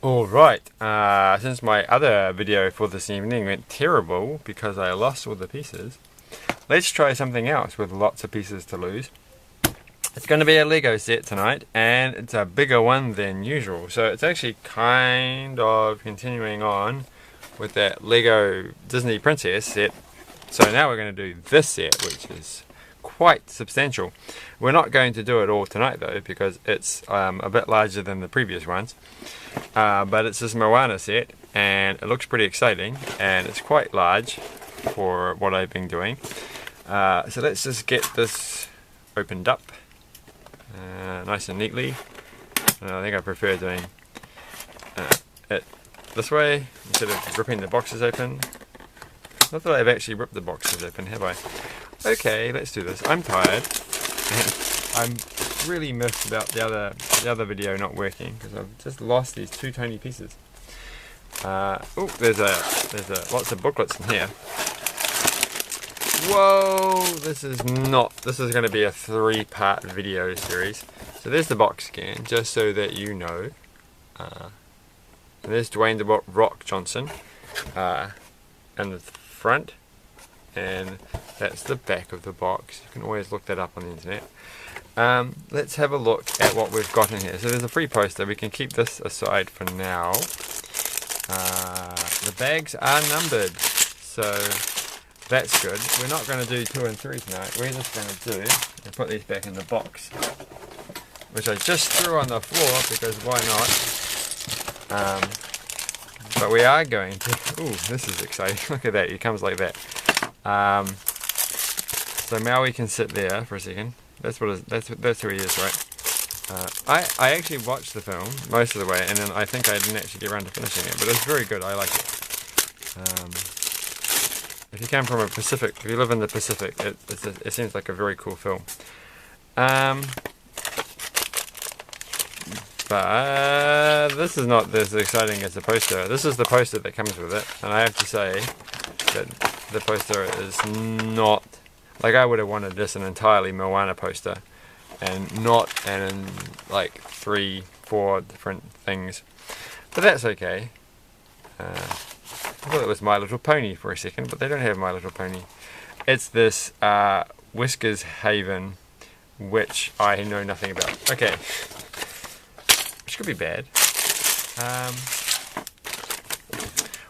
Alright, since my other video for this evening went terrible because I lost all the pieces, let's try something else with lots of pieces to lose. It's going to be a Lego set tonight, and it's a bigger one than usual. So it's actually kind of continuing on with that Lego Disney Princess set. So now we're going to do this set, which is quite substantial. We're not going to do it all tonight though, because it's a bit larger than the previous ones. But it's this Moana set, and it looks pretty exciting, and it's quite large for what I've been doing. So let's just get this opened up nice and neatly. I think I prefer doing it this way instead of ripping the boxes open. Not that I've actually ripped the boxes open, have I? Okay, let's do this. I'm tired, and I'm really miffed about the other video not working because I've just lost these two tiny pieces. Oh, there's lots of booklets in here. Whoa, this is going to be a 3-part video series. So there's the box scan, just so that you know. And there's Dwayne The Rock Johnson in the front, and that's the back of the box. You can always look that up on the internet. Let's have a look at what we've got in here. So there's a free poster. We can keep this aside for now. The bags are numbered, so that's good. We're not going to do 2 and 3 tonight. We're just going to do and put these back in the box, which I just threw on the floor because why not? But we are going to. Ooh, this is exciting! Look at that. It comes like that. So Maui can sit there for a second. That's who he is, right? I actually watched the film most of the way, and then I think I didn't actually get around to finishing it, but it's very good. I like it. If you come from if you live in the Pacific, it seems like a very cool film. But this is not as exciting as the poster. This is the poster that comes with it, and I have to say that the poster is not. Like, I would have wanted this an entirely Moana poster, and not like 3-4 different things. But that's okay. I thought it was My Little Pony for a second, but they don't have My Little Pony. It's this Whiskers Haven, which I know nothing about. Okay. Which could be bad.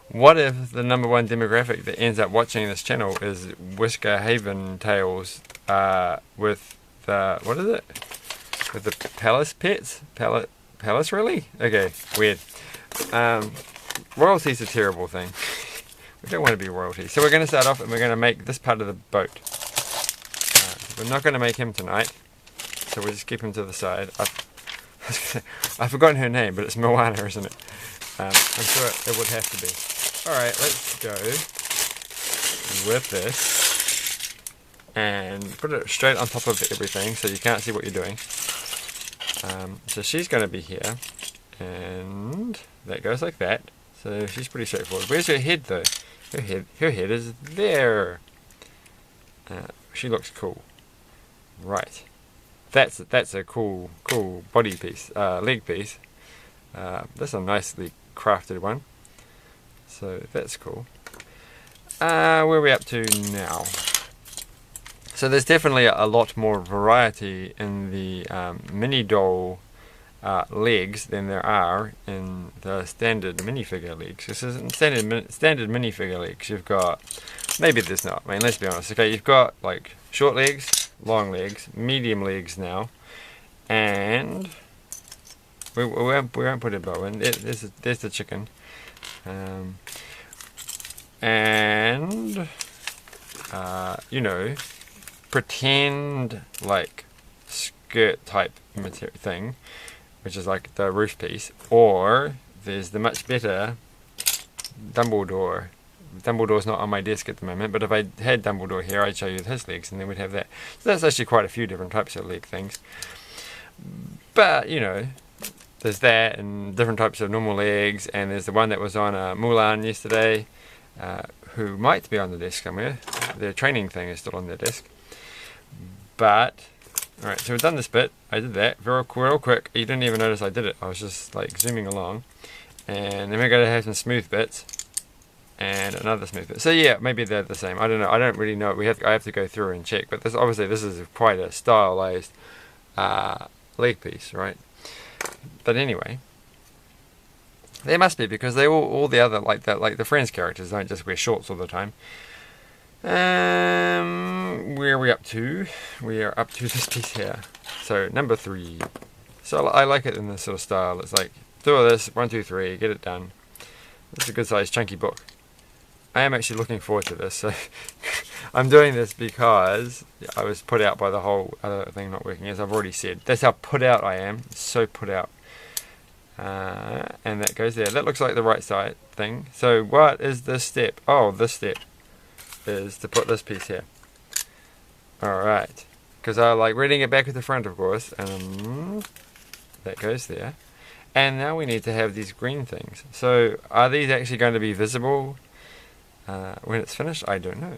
What if the #1 demographic that ends up watching this channel is Whisker Haven Tales with the, what is it? With the Palace pets? Palace really? Okay, weird. Royalty's a terrible thing. We don't want to be royalty. So we're going to start off and we're going to make this part of the boat. We're not going to make him tonight, so we'll just keep him to the side. I've forgotten her name, but it's Moana, isn't it? I'm sure it would have to be. Alright, let's go with this and put it straight on top of everything so you can't see what you're doing. So she's going to be here, and that goes like that. So she's pretty straightforward. Where's her head though? Her head is there. She looks cool. Right. That's a cool body piece, leg piece. That's a nicely crafted one. So that's cool. Where are we up to now? So there's definitely a lot more variety in the mini doll legs than there are in the standard minifigure legs. This isn't standard minifigure legs. You've got, maybe there's not. I mean, let's be honest. Okay, you've got like short legs, long legs, medium legs now, and we won't put a bow in. There's the chicken. And you know, pretend like skirt type material thing, which is like the roof piece, or there's the much better Dumbledore. Dumbledore's not on my desk at the moment, but if I had Dumbledore here, I'd show you his legs, and then we'd have that. So that's actually quite a few different types of leg things. But you know, there's that, and different types of normal legs, and there's the one that was on Mulan yesterday, who might be on the desk somewhere. Their training thing is still on their desk. But, alright, so we've done this bit. I did that real quick. You didn't even notice I did it. I was just like zooming along. And then we're going to have some smooth bits. And another smooth bit. So yeah, maybe they're the same. I don't know. I don't really know. I have to go through and check. But this obviously this is quite a stylized leg piece, right? But anyway, there must be, because they all the other like the Friends characters don't just wear shorts all the time. Where are we up to? We are up to this piece here. So number 3. So I like it in this sort of style. It's like do all this 1, 2, 3, get it done. It's a good sized chunky book. I am actually looking forward to this. So I'm doing this because I was put out by the whole other thing not working, as I've already said. That's how put out I am. So put out. And that goes there. That looks like the right side thing. So what is this step? Oh, this step is to put this piece here. Alright. Because I like reading it back at the front, of course. And that goes there. And now we need to have these green things. So are these actually going to be visible when it's finished? I don't know.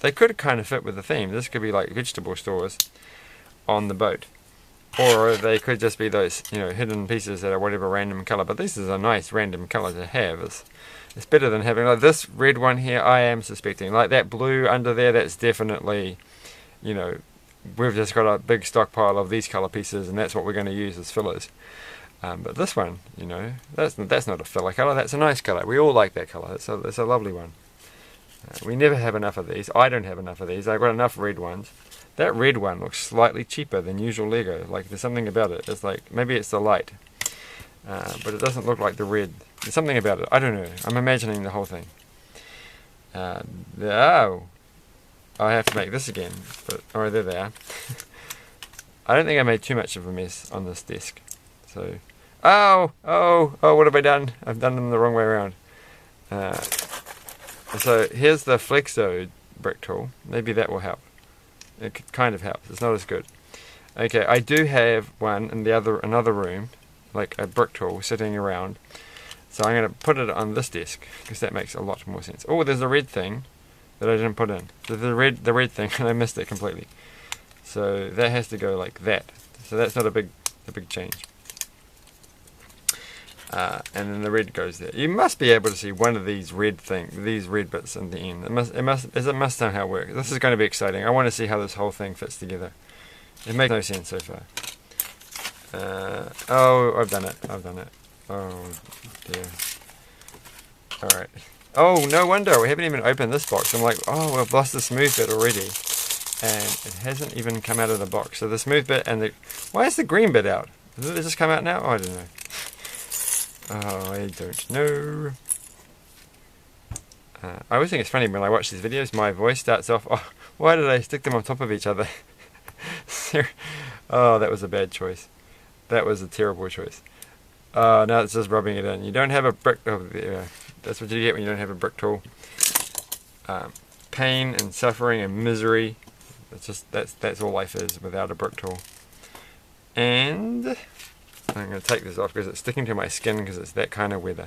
They could kind of fit with the theme. This could be like vegetable stores on the boat. Or they could just be those, you know, hidden pieces that are whatever random colour. But this is a nice random colour to have. It's better than having like this red one here. I am suspecting like that blue under there. That's definitely, you know, we've just got a big stockpile of these colour pieces, and that's what we're going to use as fillers. But this one, you know, that's not a filler colour. That's a nice colour. We all like that colour. It's a lovely one. We never have enough of these. I don't have enough of these. I've got enough red ones. That red one looks slightly cheaper than usual Lego. Like there's something about it. It's like maybe it's the light, but it doesn't look like the red. There's something about it. I don't know. I'm imagining the whole thing. Oh, I have to make this again. But oh, there they are. I don't think I made too much of a mess on this desk. So, oh, what have I done? I've done them the wrong way around. So here's the Flexo brick tool. Maybe that will help. It kind of helps. It's not as good. Okay, I do have one in another room, like a brick tool sitting around. So I'm going to put it on this desk because that makes a lot more sense. Oh, there's a red thing that I didn't put in. So the red thing, and I missed it completely. So that has to go like that. So that's not a big change. And then the red goes there. You must be able to see one of these red bits in the end. It must somehow work. This is going to be exciting. I want to see how this whole thing fits together. It makes no sense so far. Oh, I've done it. Oh dear. Alright. Oh, no wonder. We haven't even opened this box. I'm like, oh, I've lost the smooth bit already. And it hasn't even come out of the box. So the smooth bit and why is the green bit out? Did it just come out now? Oh, I don't know. Oh, I don't know. I always think it's funny when I watch these videos, my voice starts off, oh, why did I stick them on top of each other? Oh, that was a bad choice. That was a terrible choice. Now it's just rubbing it in. You don't have a brick, that's what you get when you don't have a brick tool. Pain and suffering and misery. That's all life is without a brick tool. And I'm going to take this off because it's sticking to my skin because it's that kind of weather.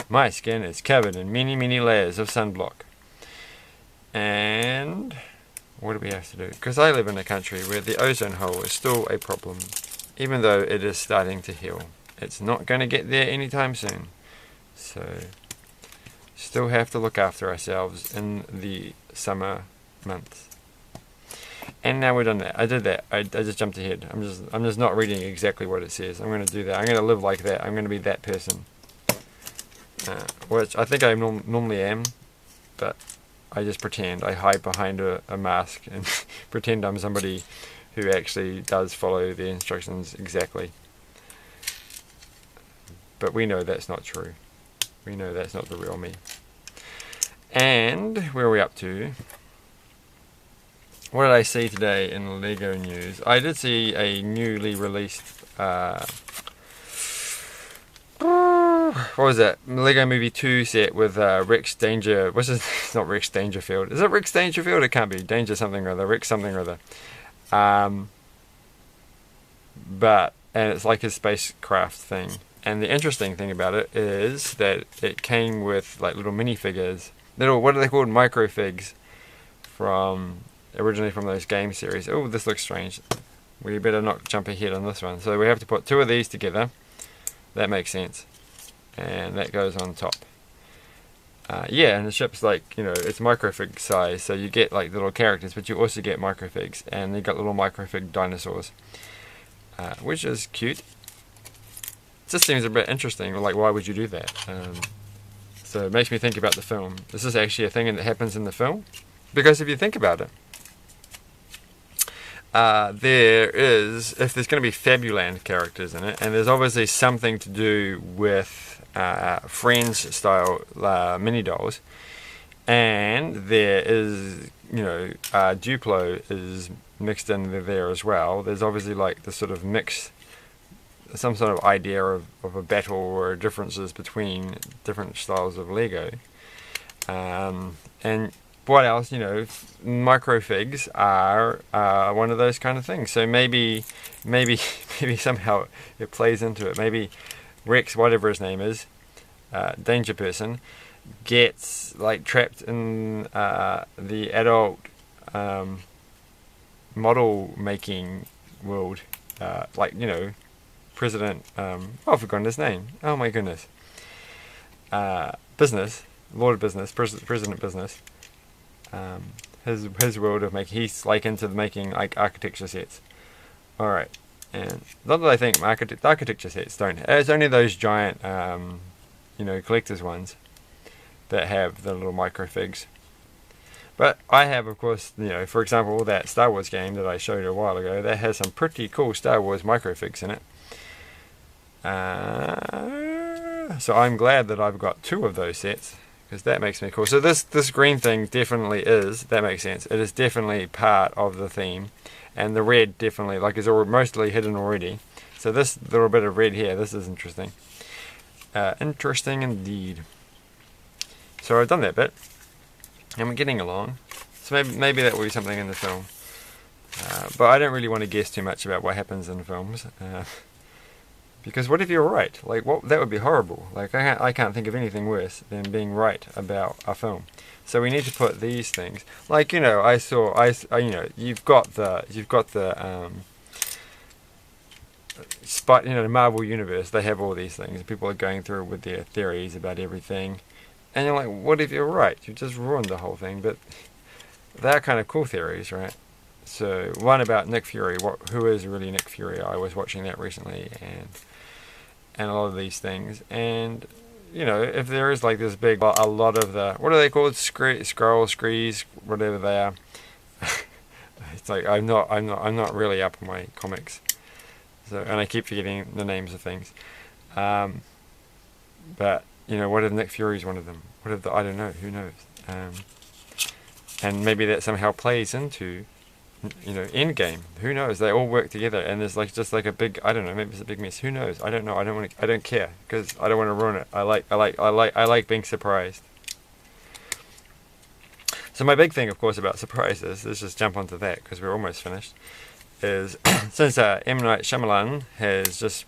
My skin is covered in many, many layers of sunblock. And what do we have to do? Because I live in a country where the ozone hole is still a problem, even though it is starting to heal. It's not going to get there anytime soon. So, still have to look after ourselves in the summer months. And now we're done that. I did that. I just jumped ahead. I'm just not reading exactly what it says. I'm going to do that. I'm going to live like that. I'm going to be that person. Which I think I normally am, but I just pretend. I hide behind a mask and pretend I'm somebody who actually does follow the instructions exactly. But we know that's not true. We know that's not the real me. And where are we up to? What did I see today in LEGO news? I did see a newly released, what was that? LEGO Movie 2 set with Rex Danger, it's not Rex Dangerfield. Is it Rex Dangerfield? It can't be. Danger something or other, Rex something or other. And it's like his spacecraft thing. And the interesting thing about it is that it came with like little minifigures, what are they called? Microfigs originally from those game series. Oh, this looks strange. We better not jump ahead on this one. So we have to put two of these together. That makes sense. and that goes on top. Yeah, and the ship's like, it's microfig size, so you get like little characters, but you also get microfigs, and they got little microfig dinosaurs, which is cute. It just seems a bit interesting, like why would you do that? So it makes me think about the film. Is this actually a thing that happens in the film? Because if you think about it, if there's going to be Fabuland characters in it, and there's obviously something to do with Friends style mini dolls, and there is, Duplo is mixed in there as well. There's obviously like the sort of mix, some sort of idea of a battle or differences between different styles of Lego. And what else? Microfigs are one of those kind of things. So maybe somehow it plays into it. Maybe Rex, whatever his name is, Danger Person, gets like trapped in the adult model making world, President. I've forgotten his name. Oh my goodness. Business, Lord of Business, President Business. His world of making. He's like into making like architecture sets. All right. And not that I think architecture sets don't. It's only those giant, collector's ones that have the little microfigs. But I have, of course, for example, that Star Wars game that I showed you a while ago. That has some pretty cool Star Wars microfigs in it. So I'm glad that I've got 2 of those sets, because that makes me cool. So this green thing definitely is. That makes sense. It is definitely part of the theme. And the red definitely, is mostly hidden already. So this little bit of red here, this is interesting. Interesting indeed. So I've done that bit. And we're getting along. So maybe that will be something in the film. But I don't really want to guess too much about what happens in films. Because what if you're right? That would be horrible. I can't think of anything worse than being right about a film. So we need to put these things, you've got the the Marvel Universe. They have all these things. People are going through with their theories about everything, and you're like, what if you're right? You've just ruined the whole thing. But they're kind of cool theories, right? So one about Nick Fury. Who is really Nick Fury? I was watching that recently, and a lot of these things, and if there is this big, a lot of the, what are they called, screes, whatever they are. It's I'm not really up on my comics, so, and I keep forgetting the names of things. But what if Nick Fury's one of them? What if I don't know. Who knows? And maybe that somehow plays into Endgame. Who knows? They all work together, and there's just a big, I don't know, maybe it's a big mess. Who knows? I don't know. I don't care, because I don't want to ruin it. I like being surprised. So my big thing, of course, about surprises, let's just jump onto that because we're almost finished, is since M. Night Shyamalan has just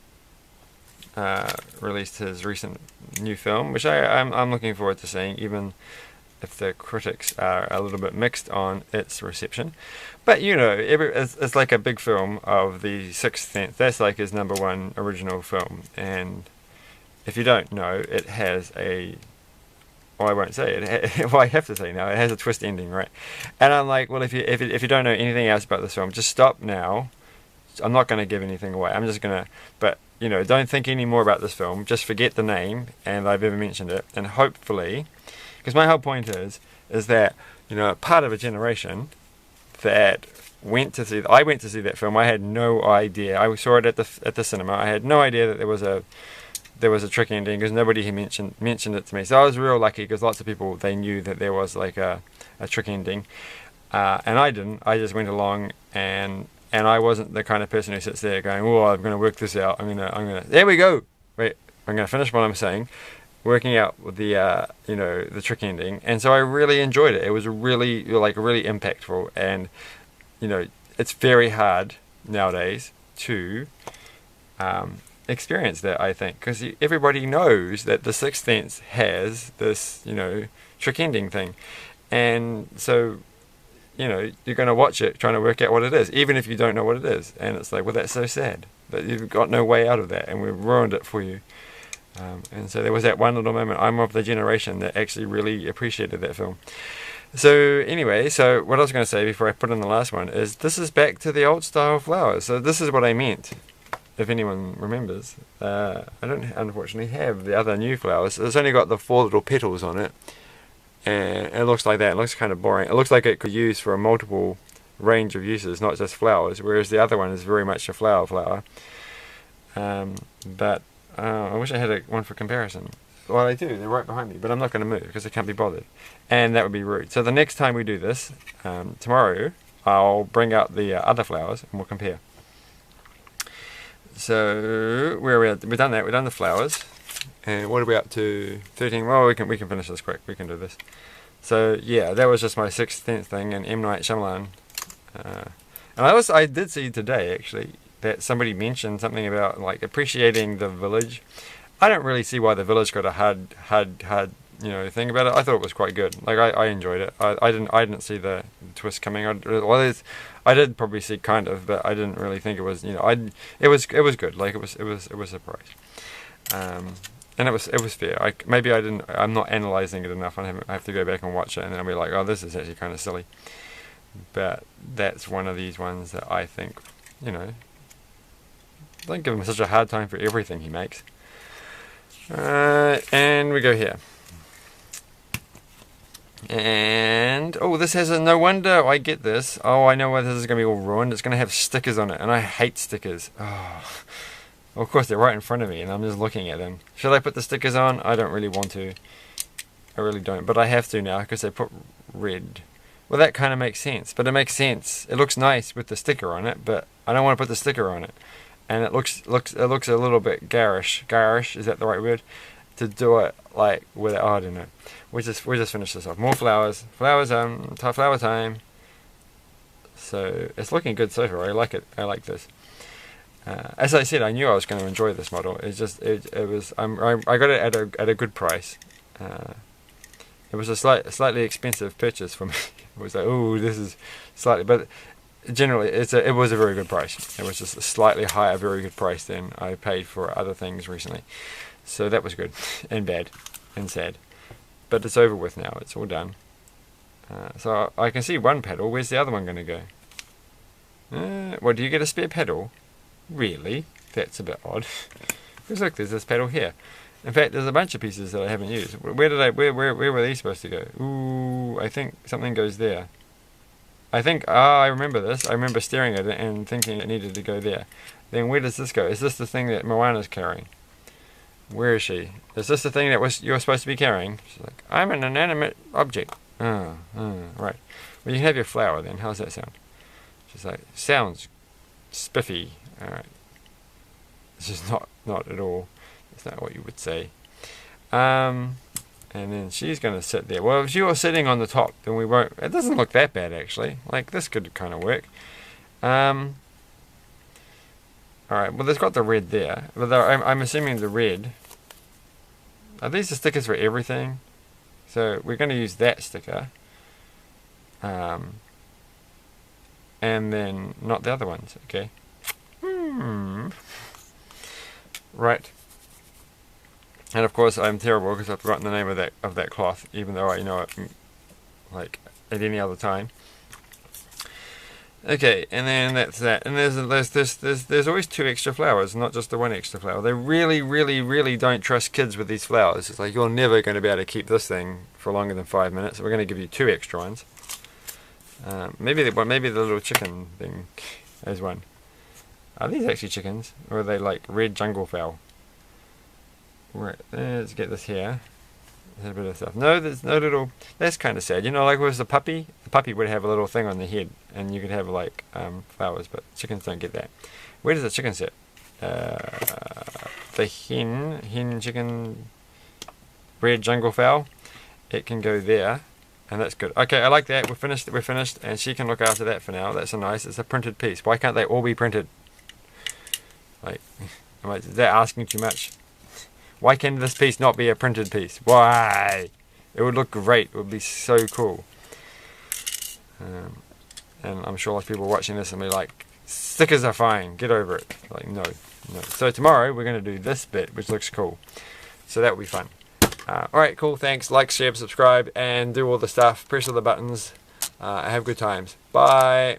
released his recent new film, which I'm looking forward to seeing, even if the critics are a little bit mixed on its reception. But it's like a big film of the Sixth Sense. That's like his #1 original film, and if you don't know, it has I won't say it. Well, I have to say now, it has a twist ending, right? And I'm like, well, if you don't know anything else about this film, just stop now. I'm not going to give anything away. I'm just going to, but don't think any more about this film. Just forget the name and I've ever mentioned it, and hopefully. Because my whole point is that, part of a generation that I went to see that film. I had no idea. I saw it at the cinema. I had no idea that there was a trick ending, because nobody had mentioned it to me. So I was real lucky, because lots of people, they knew that there was a trick ending, and I didn't. I just went along, and I wasn't the kind of person who sits there going, "Oh, I'm going to work this out. I'm gonna. There we go. Wait, I'm going to finish what I'm saying." Working out the the trick ending, and so I really enjoyed it. It was really really impactful, and it's very hard nowadays to experience that, I think, because everybody knows that the Sixth Sense has this trick ending thing, and so you're going to watch it trying to work out what it is, even if you don't know what it is, and it's like, well, that's so sad that you've got no way out of that, and we've ruined it for you. And so there was that one little moment. I'm of the generation that actually really appreciated that film. So anyway, so what I was going to say before I put in the last one is this is back to the old style flowers. So this is what I meant, if anyone remembers. I don't unfortunately have the other new flowers. It's only got the 4 little petals on it. And it looks like that. It looks kind of boring. It looks like it could be used for a multiple range of uses, not just flowers, whereas the other one is very much a flower. But I wish I had one for comparison. Well, I do. They're right behind me, but I'm not going to move because I can't be bothered. And that would be rude. So the next time we do this, tomorrow, I'll bring out the other flowers and we'll compare. So, where are we at? We've done that. We've done the flowers. And what are we up to? 13. Well, we can finish this quick. We can do this. So, yeah, that was just my 6th thing in M. Night Shyamalan. And I did see today, actually, that somebody mentioned something about, like, appreciating the village. I don't really see why the village got a hard, thing about it. I thought it was quite good. Like I enjoyed it. I didn't see the twist coming. I did probably see kind of, but I didn't really think it was. It was good. Like it was a surprise. And it was fair. I'm not analysing it enough. I have to go back and watch it, and then I'll be like, oh, this is actually kind of silly. But that's one of these ones that I think, don't give him such a hard time for everything he makes. And we go here. And, oh, this has a no wonder I get this. Oh, I know why this is going to be all ruined. It's going to have stickers on it, and I hate stickers. Oh, well, of course, they're right in front of me, and I'm just looking at them. Should I put the stickers on? I don't really want to. I really don't, but I have to now because they put red. Well, that kind of makes sense, but it makes sense. It looks nice with the sticker on it, but I don't want to put the sticker on it. And it looks a little bit garish. Garish, is that the right word? To do it like with it. Oh, I don't know. We just finish this off. More flowers. Flower time. So it's looking good so far. I like it. I like this. As I said, I knew I was going to enjoy this model. It's just it was. I got it at a good price. It was a slightly expensive purchase for me. It was like, oh, this is slightly, but. Generally, it was a very good price. It was just a slightly higher, very good price than I paid for other things recently. So that was good, and bad, and sad. But it's over with now. It's all done. So I can see one petal. Where's the other one going to go? Well, do you get a spare petal? Really? That's a bit odd. Because look, there's this petal here. In fact, there's a bunch of pieces that I haven't used. Where were these supposed to go? Ooh, I think something goes there. I remember this. I remember staring at it and thinking it needed to go there. Then where does this go? Is this the thing that Moana's carrying? Where is she? Is this the thing that you're supposed to be carrying? She's like, I'm an inanimate object. Right. Well, you can have your flower then. How's that sound? She's like, sounds spiffy. Alright. This is not at all. It's not what you would say. And then she's going to sit there. Well, if you were sitting on the top, then we won't. It doesn't look that bad, actually. Like, this could kind of work. Alright, well, there's got the red there. But I'm assuming the red. Are these the stickers for everything? So, we're going to use that sticker. And then, not the other ones, okay? Right. And of course, I'm terrible because I've forgotten the name of that cloth, even though I know it like at any other time. Okay, and then that's that. And there's always 2 extra flowers, not just the 1 extra flower. They really, really, really don't trust kids with these flowers. It's like you're never going to be able to keep this thing for longer than 5 minutes. So we're going to give you 2 extra ones. Maybe the little chicken thing is one. Are these actually chickens, or are they like red jungle fowl? Right, let's get this here. There's a bit of stuff. No, there's no little. That's kind of sad. Like with the puppy. The puppy would have a little thing on the head, and you could have like flowers, but chickens don't get that. Where does the chicken sit? The hen chicken, red jungle fowl. It can go there, and that's good. Okay, I like that. We're finished, and she can look after that for now. That's it's a printed piece. Why can't they all be printed? Like, is that asking too much? Why can this piece not be a printed piece? Why? It would look great. It would be so cool. And I'm sure lots of people watching this and be like, stickers are fine. Get over it. Like, no. So tomorrow we're going to do this bit, which looks cool. So that will be fun. Alright, cool, thanks. Like, share, subscribe, and do all the stuff. Press all the buttons. Have good times. Bye.